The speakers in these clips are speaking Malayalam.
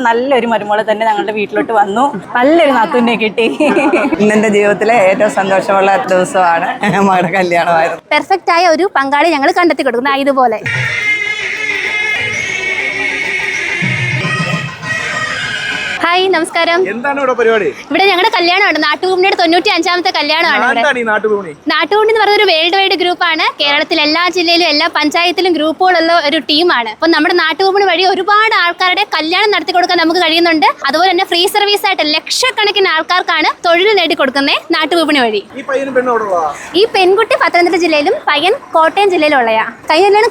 ഇതുപോലെ നല്ലൊരു മരുമോളെ തന്നെ ഞങ്ങളുടെ വീട്ടിലോട്ട് വന്നു. നല്ലൊരു നാത്തൂനെ കിട്ടി. ഇന്നെന്റെ ജീവിതത്തിലെ ഏറ്റവും സന്തോഷമുള്ള ദിവസമാണ് മകളുടെ കല്യാണമായിരുന്നു. പെർഫെക്റ്റ് ആയ ഒരു പങ്കാളി ഞങ്ങൾ കണ്ടെത്തി കൊടുക്കുന്ന ഇതുപോലെ. ഹായ്, നമസ്കാരം. എന്താണ് ഇവിടെ പരിപാടി? ഇവിടെ ഞങ്ങളുടെ കല്യാണമാണ്. നാട്ടുകൂമ്പിയുടെ 95ാമത്തെ കല്യാണമാണ്. നാട്ടുകൂമ്പി എന്ന് പറയുന്ന ഒരു വേൾഡ് വൈഡ് ഗ്രൂപ്പാണ്. കേരളത്തിലെ എല്ലാ ജില്ലയിലും എല്ലാ പഞ്ചായത്തിലും ഗ്രൂപ്പുകളുള്ള ഒരു ടീമാണ്. അപ്പൊ നമ്മുടെ നാട്ടുകൂമ്പി വഴി ഒരുപാട് ആൾക്കാരുടെ കല്യാണം നടത്തി കൊടുക്കാൻ നമുക്ക് കഴിയുന്നുണ്ട്. അതുപോലെ തന്നെ ഫ്രീ സർവീസ് ആയിട്ട് ലക്ഷക്കണക്കിന് ആൾക്കാർക്കാണ് തൊഴിൽ നേടിക്കൊടുക്കുന്നത് നാട്ടുകൂമ്പി വഴി. ഈ പെൺകുട്ടി പത്തനംതിട്ട ജില്ലയിലും പയ്യൻ കോട്ടയം ജില്ലയിലുള്ളയാ. കഴിഞ്ഞ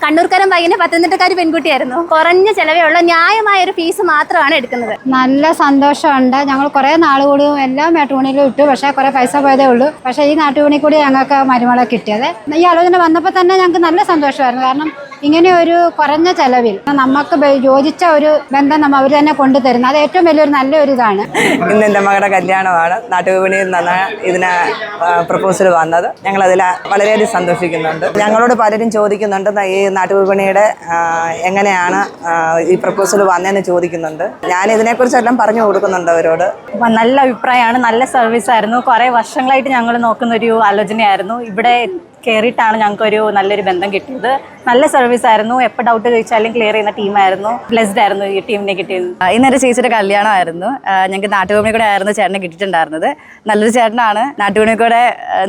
കണ്ണൂർക്കാരൻ പയ്യന് പത്തനംതിട്ടക്കാർ പെൺകുട്ടിയായിരുന്നു. കുറഞ്ഞ ചെലവേ ഉള്ള ന്യായമായ ഒരു ഫീസ് മാത്രമാണ് എടുക്കുന്നത്. നല്ല സന്തോഷമുണ്ട്. ഞങ്ങൾ കുറേ നാൾ കൂടി എല്ലാ മാട്രിമോണിയിലും ഇട്ടു, പക്ഷേ കുറേ പൈസ പോയതേ ഉള്ളൂ. പക്ഷേ ഈ നാട്ടുകൂടി കൂടി ഞങ്ങൾക്ക് മരുമകളെ കിട്ടിയത്. ഈ ആലോചന വന്നപ്പോൾ തന്നെ ഞങ്ങൾക്ക് നല്ല സന്തോഷമായിരുന്നു. കാരണം ഇങ്ങനെ ഒരു കുറഞ്ഞ ചെലവിൽ നമുക്ക് യോജിച്ച ഒരു ബന്ധം അവർ തന്നെ കൊണ്ടുതരുന്നത് അത് ഏറ്റവും വലിയൊരു നല്ലൊരു ഇതാണ്. ഇന്ന് എൻ്റെ മകളുടെ കല്യാണമാണ്. നാട്ടുവിപണിയിൽ നിന്നാണ് ഇതിന് പ്രപ്പോസൽ വന്നത്. ഞങ്ങളതിൽ വളരെയധികം സന്തോഷിക്കുന്നുണ്ട്. ഞങ്ങളോട് പലരും ചോദിക്കുന്നുണ്ട് ഈ നാട്ടുവിപണിയുടെ എങ്ങനെയാണ് ഈ പ്രപ്പോസൽ വന്നതെന്ന് ചോദിക്കുന്നുണ്ട്. ഞാൻ ഇതിനെക്കുറിച്ചെല്ലാം പറഞ്ഞു കൊടുക്കുന്നുണ്ട് അവരോട്. നല്ല അഭിപ്രായമാണ്, നല്ല സർവീസ് ആയിരുന്നു. കുറേ വർഷങ്ങളായിട്ട് ഞങ്ങൾ നോക്കുന്നൊരു ആലോചനയായിരുന്നു. ഇവിടെ കയറിയിട്ടാണ് ഞങ്ങൾക്കൊരു നല്ലൊരു ബന്ധം കിട്ടിയത്. നല്ല സർവീസ് ആയിരുന്നു. എപ്പോൾ ഡൗട്ട് ചോദിച്ചാലും ക്ലിയർ ചെയ്യുന്ന ടീമായിരുന്നു. ബ്ലെസ്ഡ് ആയിരുന്നു ഈ ടീമിനെ കിട്ടിയത്. ഇന്നൊരു ചേച്ചിയുടെ കല്യാണമായിരുന്നു. ഞങ്ങൾക്ക് നാട്ടുകൂടി കൂടെ ആയിരുന്നു ചേട്ടനെ കിട്ടിയിട്ടുണ്ടായിരുന്നത്. നല്ലൊരു ചേട്ടനാണ്. നാട്ടുകൂടി കൂടെ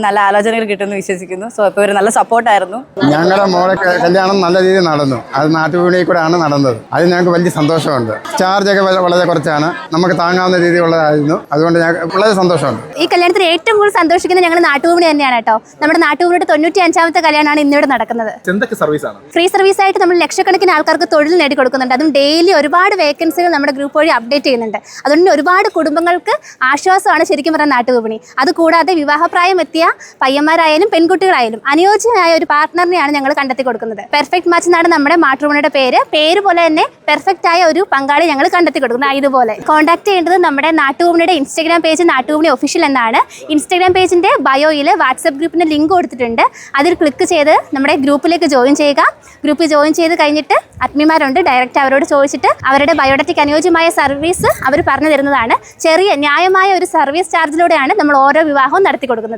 നല്ല ആലോചനകൾ കിട്ടുമെന്ന് വിശ്വസിക്കുന്നു. സോ ഇപ്പോൾ ഒരു നല്ല സപ്പോർട്ടായിരുന്നു. ഞങ്ങളുടെ മോളെ കല്യാണം നല്ല രീതിയിൽ നടന്നു. അത് നാട്ടുകൂടി കൂടെ ആണ് നടന്നത്. അത് ഞങ്ങൾക്ക് വലിയ സന്തോഷമുണ്ട്. ചാർജൊക്കെ വളരെ കുറച്ചാണ്, നമുക്ക് താങ്ങാവുന്ന രീതിയിലുള്ളതായിരുന്നു. അതുകൊണ്ട് ഞങ്ങൾക്ക് വളരെ സന്തോഷമുണ്ട്. ഈ കല്യാണത്തിന് ഏറ്റവും കൂടുതൽ സന്തോഷിക്കുന്നത് ഞങ്ങൾ നാട്ടുകൂടി തന്നെയാണ് കേട്ടോ. നമ്മുടെ നാട്ടുകൂടിയുടെ 95ാമത്തെ കല്യാണമാണ് ഇന്നിവിടെ നടക്കുന്നത്. ഫ്രീ സർവീസ് ആയിട്ട് നമ്മൾ ലക്ഷക്കണക്കിന് ആൾക്കാർക്ക് തൊഴിൽ നേടിക്കൊടുക്കുന്നുണ്ട്. അതും ഡെയിലി ഒരുപാട് വേക്കൻസികൾ നമ്മുടെ ഗ്രൂപ്പ് വഴി അപ്ഡേറ്റ് ചെയ്യുന്നുണ്ട്. അതുകൊണ്ട് ഒരുപാട് കുടുംബങ്ങൾക്ക് ആശ്വാസമാണ് ശരിക്കും പറഞ്ഞ നാട്ടുവിപണി. അതുകൂടാതെ വിവാഹപ്രായം എത്തിയ പയ്യന്മാരായാലും പെൺകുട്ടികളായാലും അനുയോജ്യമായ ഒരു പാർട്ട്ണറിനെയാണ് ഞങ്ങൾ കണ്ടെത്തി കൊടുക്കുന്നത്. പെർഫെക്റ്റ് മാച്ച് എന്നാണ് നമ്മുടെ മാട്രിമോണിയുടെ പേര് പോലെ തന്നെ പെർഫെക്റ്റ് ആയ ഒരു പങ്കാളി ഞങ്ങൾ കണ്ടെത്തി കൊടുക്കുന്നത്. ഇതുപോലെ കോൺടാക്ട് ചെയ്യേണ്ടത് നമ്മുടെ നാട്ടുവിപണിയുടെ ഇൻസ്റ്റാഗ്രാം പേജ് നാട്ടുവിപണി ഒഫീഷ്യൽ എന്നാണ്. ഇൻസ്റ്റാഗ്രാം പേജിന്റെ ബയോയിൽ വാട്സ്ആപ്പ് ഗ്രൂപ്പിന്റെ ലിങ്ക് കൊടുത്തിട്ടുണ്ട്. അതിൽ ക്ലിക്ക് ചെയ്ത് നമ്മുടെ ഗ്രൂപ്പിലേക്ക് ജോയിൻ ചെയ്യുക. ഗ്രൂപ്പിൽ ജോയിൻ ചെയ്ത് കഴിഞ്ഞിട്ട് അഡ്മിന്മാരുണ്ട്, ഡയറക്റ്റ് അവരോട് ചോദിച്ചിട്ട് അവരുടെ ബയോഡാറ്റയ്ക്ക് അനുയോജ്യമായ സർവീസ് അവർ പറഞ്ഞു തരുന്നതാണ്. ചെറിയ ന്യായമായ ഒരു സർവീസ് ചാർജിലൂടെയാണ് നമ്മൾ ഓരോ വിവാഹവും നടത്തി കൊടുക്കുന്നത്.